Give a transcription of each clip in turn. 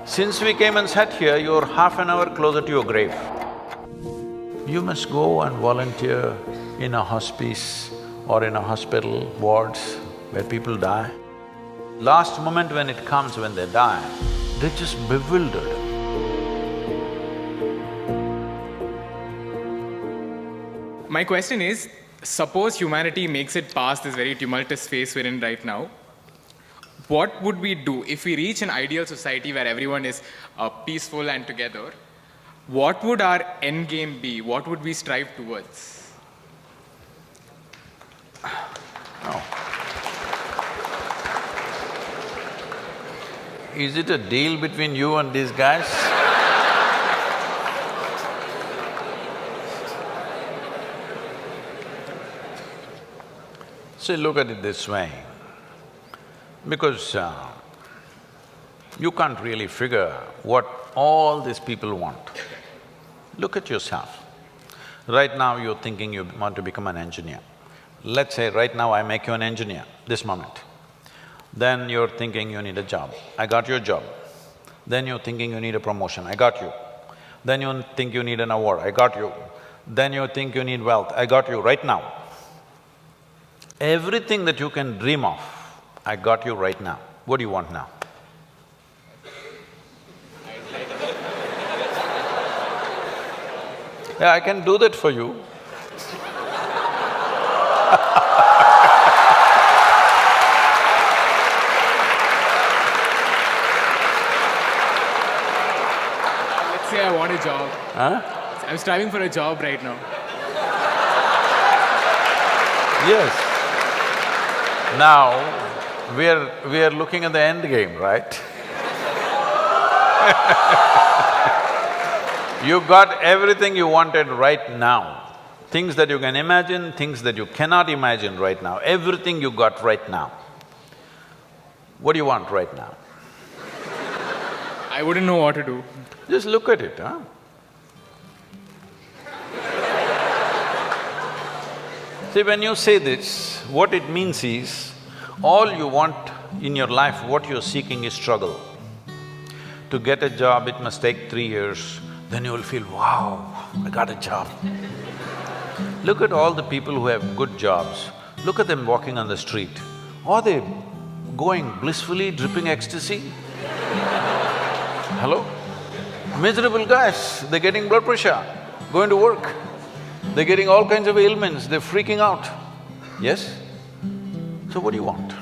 Since we came and sat here, you're half an hour closer to your grave. You must go and volunteer in a hospice or in a hospital wards where people die. Last moment when it comes, when they die, they're just bewildered. My question is, suppose humanity makes it past this very tumultuous phase we're in right now, what would we do if we reach an ideal society where everyone is peaceful and together? What would our end game be? What would we strive towards? No. Is it a deal between you and these guys? See, look at it this way, because you can't really figure what all these people want. Look at yourself. Right now you're thinking you want to become an engineer. Let's say right now I make you an engineer, this moment. Then you're thinking you need a job, I got your job. Then you're thinking you need a promotion, I got you. Then you think you need an award, I got you. Then you think you need wealth, I got you right now. Everything that you can dream of, I got you right now. What do you want now? Yeah, I can do that for you. Let's say I want a job. Huh? I'm striving for a job right now. Yes. Now, we are looking at the end game, right? You got everything you wanted right now. Things that you can imagine, things that you cannot imagine right now, everything you got right now. What do you want right now? I wouldn't know what to do. Just look at it, huh? See, when you say this, what it means is, all you want in your life, what you're seeking is struggle. To get a job, it must take 3 years, then you will feel, wow, I got a job. Look at all the people who have good jobs, look at them walking on the street. Are they going blissfully, dripping ecstasy? Hello? Miserable guys, they're getting blood pressure, going to work. They're getting all kinds of ailments, they're freaking out. Yes? So what do you want?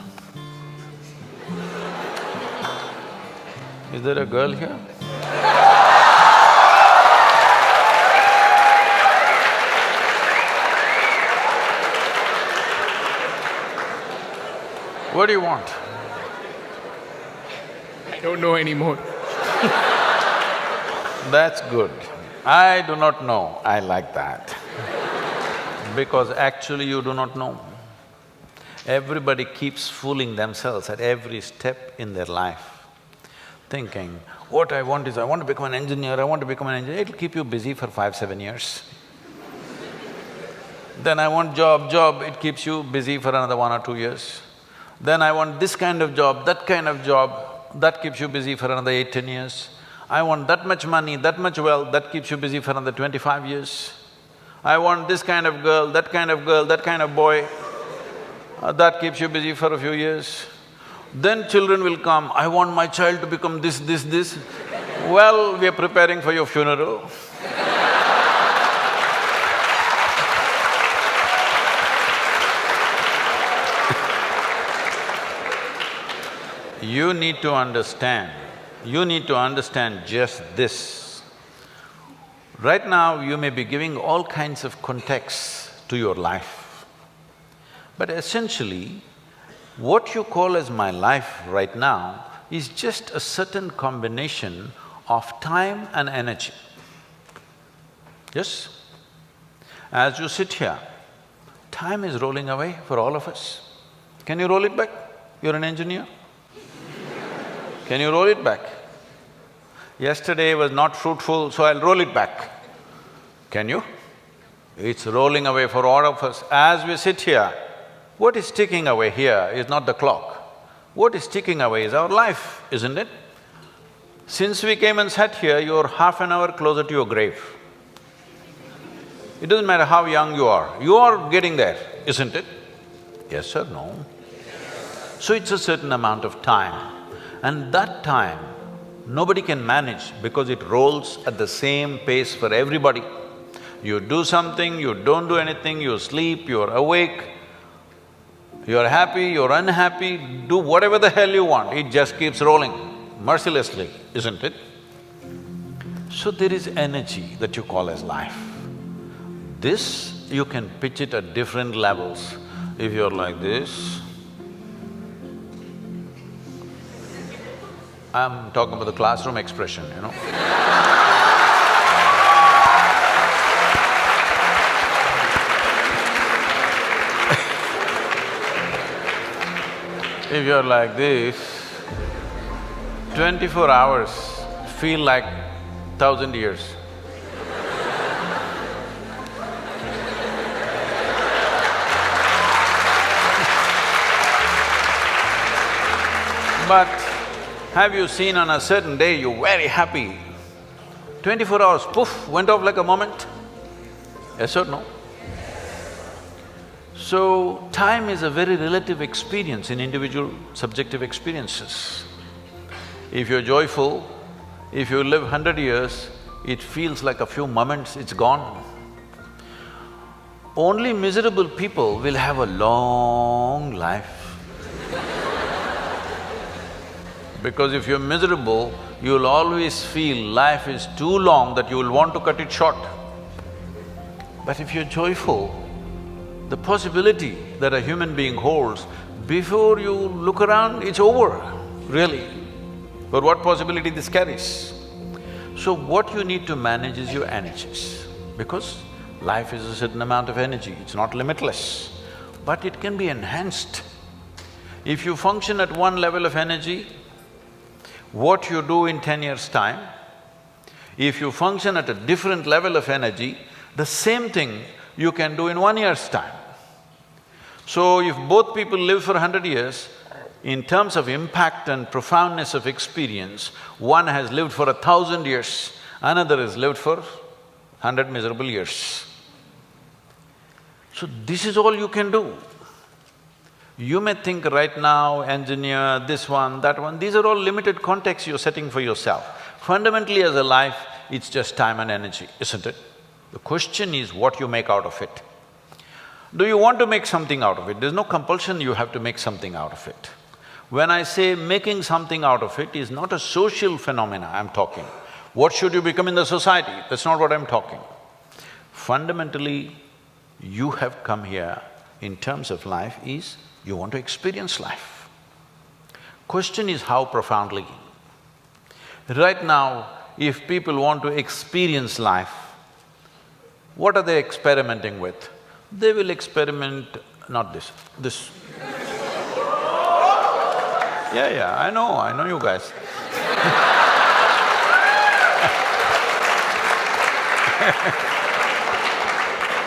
Is there a girl here? What do you want? I don't know anymore. That's good. I do not know, I like that. Because actually you do not know. Everybody keeps fooling themselves at every step in their life, thinking, what I want is, I want to become an engineer, I want to become an engineer. It'll keep you busy for 5-7 years. Then I want job, it keeps you busy for another 1 or 2 years. Then I want this kind of job, that keeps you busy for another 8-10 years. I want that much money, that much wealth, that keeps you busy for another 25 years. I want this kind of girl, that kind of boy, that keeps you busy for a few years. Then children will come, I want my child to become this. Well, we are preparing for your funeral. You need to understand just this. Right now, you may be giving all kinds of contexts to your life. But essentially, what you call as my life right now is just a certain combination of time and energy. Yes? As you sit here, time is rolling away for all of us. Can you roll it back? You're an engineer. Can you roll it back? Yesterday was not fruitful, so I'll roll it back. Can you? It's rolling away for all of us. As we sit here, what is ticking away here is not the clock. What is ticking away is our life, isn't it? Since we came and sat here, you're half an hour closer to your grave. It doesn't matter how young you are getting there, isn't it? Yes or no? So it's a certain amount of time, and that time nobody can manage because it rolls at the same pace for everybody. You do something, you don't do anything, you sleep, you're awake, you're happy, you're unhappy, do whatever the hell you want, it just keeps rolling mercilessly, isn't it? So there is energy that you call as life. This, you can pitch it at different levels. If you're like this, I'm talking about the classroom expression, you know. If you're like this, 24 hours feel like 1,000 years. But have you seen on a certain day you're very happy, 24 hours, poof, went off like a moment? Yes or no? So, time is a very relative experience in individual subjective experiences. If you're joyful, if you live 100 years, it feels like a few moments, it's gone. Only miserable people will have a long life. Because if you're miserable, you'll always feel life is too long that you will want to cut it short. But if you're joyful, the possibility that a human being holds, before you look around, it's over, really. But what possibility this carries? So what you need to manage is your energies, because life is a certain amount of energy, it's not limitless, but it can be enhanced. If you function at one level of energy, what you do in 10 years' time, if you function at a different level of energy, the same thing you can do in 1 year's time. So if both people live for 100 years, in terms of impact and profoundness of experience, one has lived for 1,000 years, another has lived for 100 miserable years. So this is all you can do. You may think right now, engineer, this one, that one, these are all limited contexts you're setting for yourself. Fundamentally as a life, it's just time and energy, isn't it? The question is what you make out of it. Do you want to make something out of it? There's no compulsion you have to make something out of it. When I say making something out of it is not a social phenomena I'm talking. What should you become in the society? That's not what I'm talking. Fundamentally, you have come here in terms of life is you want to experience life. Question is how profoundly. Right now, if people want to experience life, what are they experimenting with? They will experiment… not this, this. Yeah, I know you guys.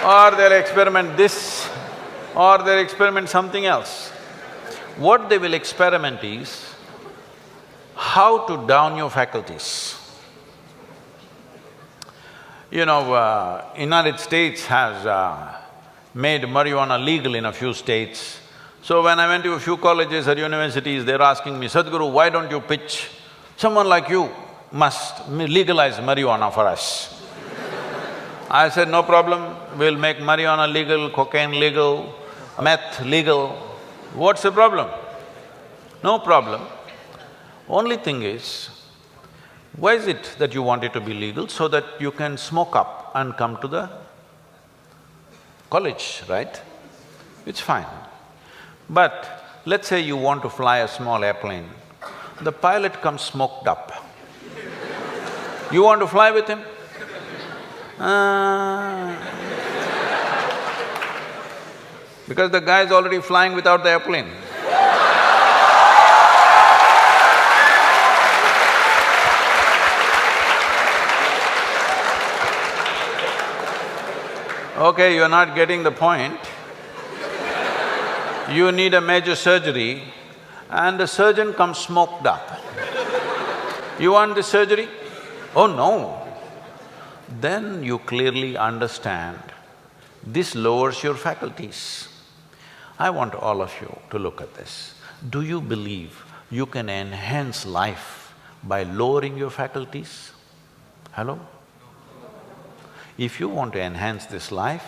Or they'll experiment this, or they'll experiment something else. What they will experiment is how to down your faculties. You know, United States has made marijuana legal in a few states. So when I went to a few colleges or universities, they're asking me, Sadhguru, why don't you pitch? Someone like you must legalize marijuana for us. I said, no problem, we'll make marijuana legal, cocaine legal, meth legal. What's the problem? No problem. Only thing is, why is it that you want it to be legal? So that you can smoke up and come to the college, right? It's fine. But let's say you want to fly a small airplane, the pilot comes smoked up. You want to fly with him? Because the guy is already flying without the airplane. Okay, you're not getting the point. You need a major surgery and the surgeon comes smoked up. You want this surgery? Oh no. Then you clearly understand this lowers your faculties. I want all of you to look at this. Do you believe you can enhance life by lowering your faculties? Hello? If you want to enhance this life,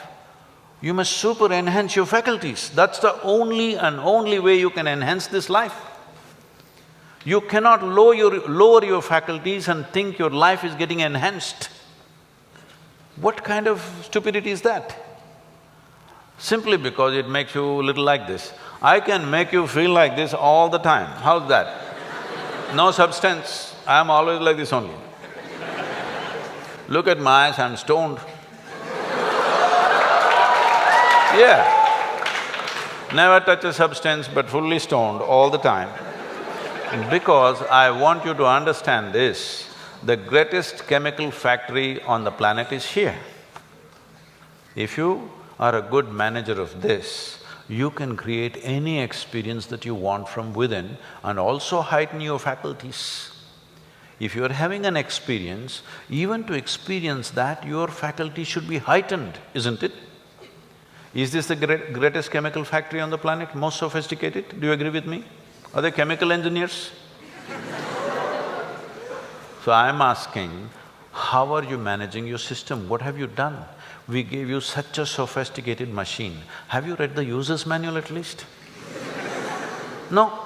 you must super enhance your faculties. That's the only way you can enhance this life. You cannot lower your faculties and think your life is getting enhanced. What kind of stupidity is that? Simply because it makes you a little like this. I can make you feel like this all the time. How's that? No substance, I'm always like this only. Look at my eyes, I'm stoned. Yeah. Never touch a substance but fully stoned all the time. Because I want you to understand this, the greatest chemical factory on the planet is here. If you are a good manager of this, you can create any experience that you want from within and also heighten your faculties. If you are having an experience, even to experience that, your faculty should be heightened, isn't it? Is this the greatest chemical factory on the planet, most sophisticated? Do you agree with me? Are they chemical engineers? So I'm asking, how are you managing your system? What have you done? We gave you such a sophisticated machine. Have you read the user's manual at least? No.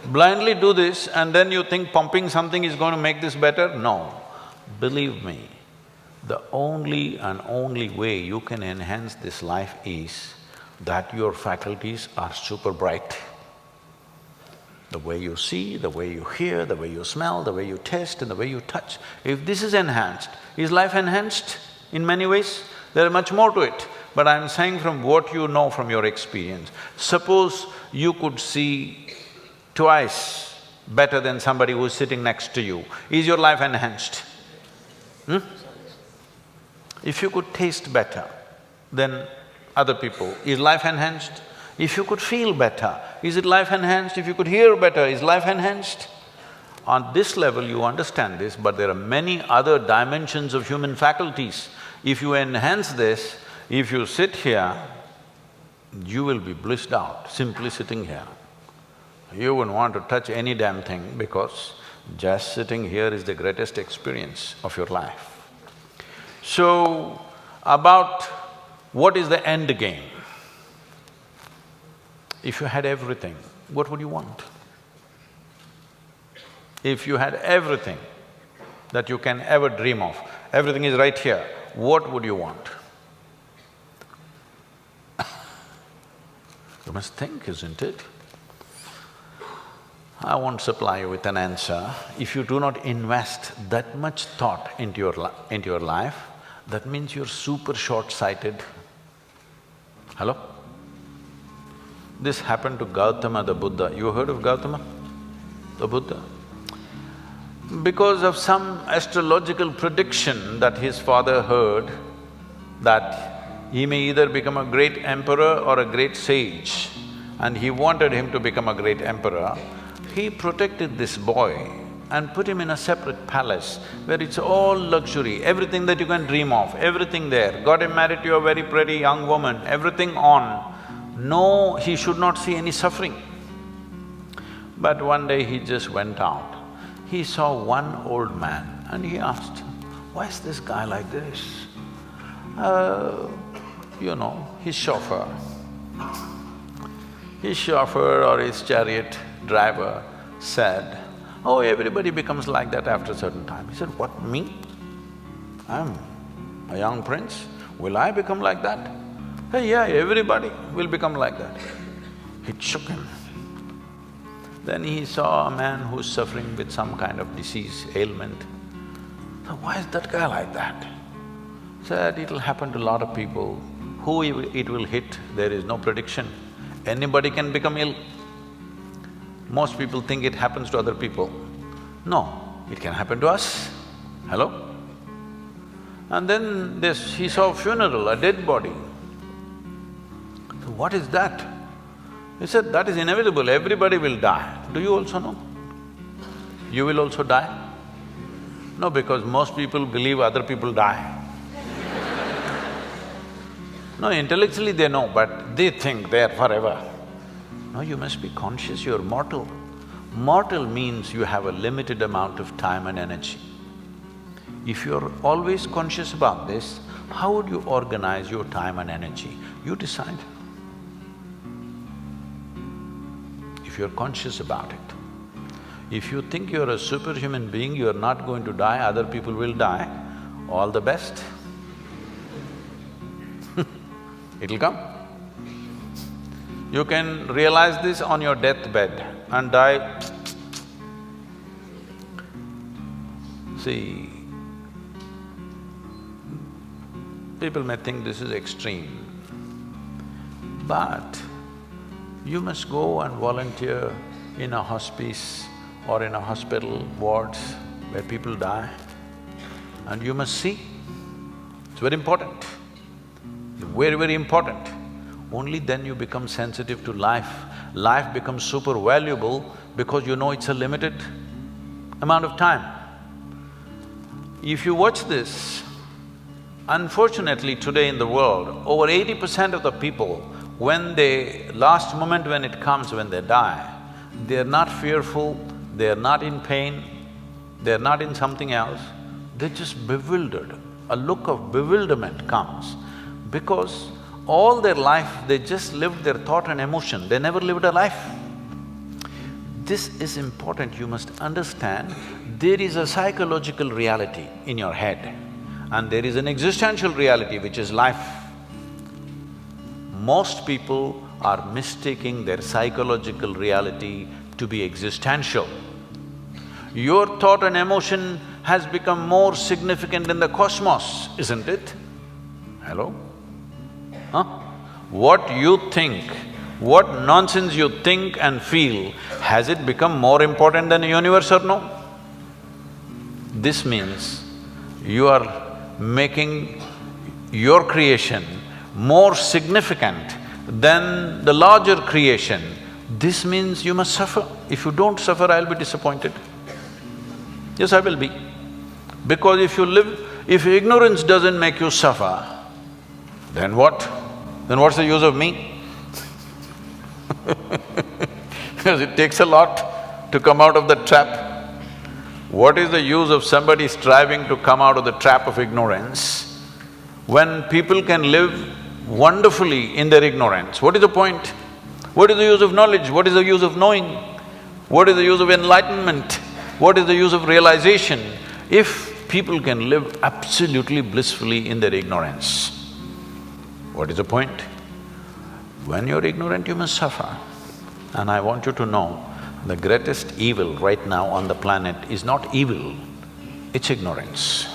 Blindly do this and then you think pumping something is going to make this better? No. Believe me, the only way you can enhance this life is that your faculties are super bright. The way you see, the way you hear, the way you smell, the way you taste and the way you touch. If this is enhanced, is life enhanced in many ways? There is much more to it, but I'm saying from what you know from your experience. Suppose you could see twice better than somebody who's sitting next to you, is your life enhanced? If you could taste better than other people, is life enhanced? If you could feel better, is it life enhanced? If you could hear better, is life enhanced? On this level you understand this, but there are many other dimensions of human faculties. If you enhance this, if you sit here, you will be blissed out simply sitting here. You wouldn't want to touch any damn thing because just sitting here is the greatest experience of your life. So, about what is the end game? If you had everything, what would you want? If you had everything that you can ever dream of, everything is right here, what would you want? You must think, isn't it? I won't supply you with an answer. If you do not invest that much thought into your life, that means you're super short-sighted. Hello? This happened to Gautama the Buddha. You heard of Gautama the Buddha? Because of some astrological prediction that his father heard, that he may either become a great emperor or a great sage, and he wanted him to become a great emperor, he protected this boy and put him in a separate palace where it's all luxury, everything that you can dream of, everything there. Got him married to a very pretty young woman, everything on. No, he should not see any suffering. But one day he just went out. He saw one old man and he asked, why is this guy like this? His chauffeur. His chauffeur or his chariot driver said, oh, everybody becomes like that after a certain time. He said, what, me? I'm a young prince, will I become like that? Hey, yeah, everybody will become like that. It shook him. Then he saw a man who's suffering with some kind of disease, ailment. So why is that guy like that? Said, it'll happen to a lot of people. Who it will hit, there is no prediction. Anybody can become ill. Most people think it happens to other people. No, it can happen to us. Hello? And then he saw a funeral, a dead body. So what is that? He said, that is inevitable, everybody will die. Do you also know? You will also die? No, because most people believe other people die. No, intellectually they know, but they think they're forever. No, you must be conscious, you're mortal. Mortal means you have a limited amount of time and energy. If you're always conscious about this, how would you organize your time and energy? You decide. If you're conscious about it. If you think you're a superhuman being, you're not going to die, other people will die, all the best. It'll come. You can realize this on your deathbed and die. See, people may think this is extreme, but you must go and volunteer in a hospice or in a hospital wards where people die, and you must see. It's very important, very, very important. Only then you become sensitive to life. Life becomes super valuable because you know it's a limited amount of time. If you watch this, unfortunately today in the world, over 80% of the people, when last moment when it comes, when they die, they're not fearful, they're not in pain, they're not in something else, they're just bewildered. A look of bewilderment comes because all their life they just lived their thought and emotion, they never lived a life. This is important, you must understand, there is a psychological reality in your head and there is an existential reality which is life. Most people are mistaking their psychological reality to be existential. Your thought and emotion has become more significant in the cosmos, isn't it? Hello? Huh? What you think, what nonsense you think and feel, has it become more important than the universe or no? This means you are making your creation more significant than the larger creation. This means you must suffer. If you don't suffer, I'll be disappointed. Yes, I will be. Because if ignorance doesn't make you suffer, then what? Then what's the use of me? Because it takes a lot to come out of the trap. What is the use of somebody striving to come out of the trap of ignorance when people can live wonderfully in their ignorance? What is the point? What is the use of knowledge? What is the use of knowing? What is the use of enlightenment? What is the use of realization if people can live absolutely blissfully in their ignorance? What is the point? When you're ignorant, you must suffer. And I want you to know, the greatest evil right now on the planet is not evil, it's ignorance.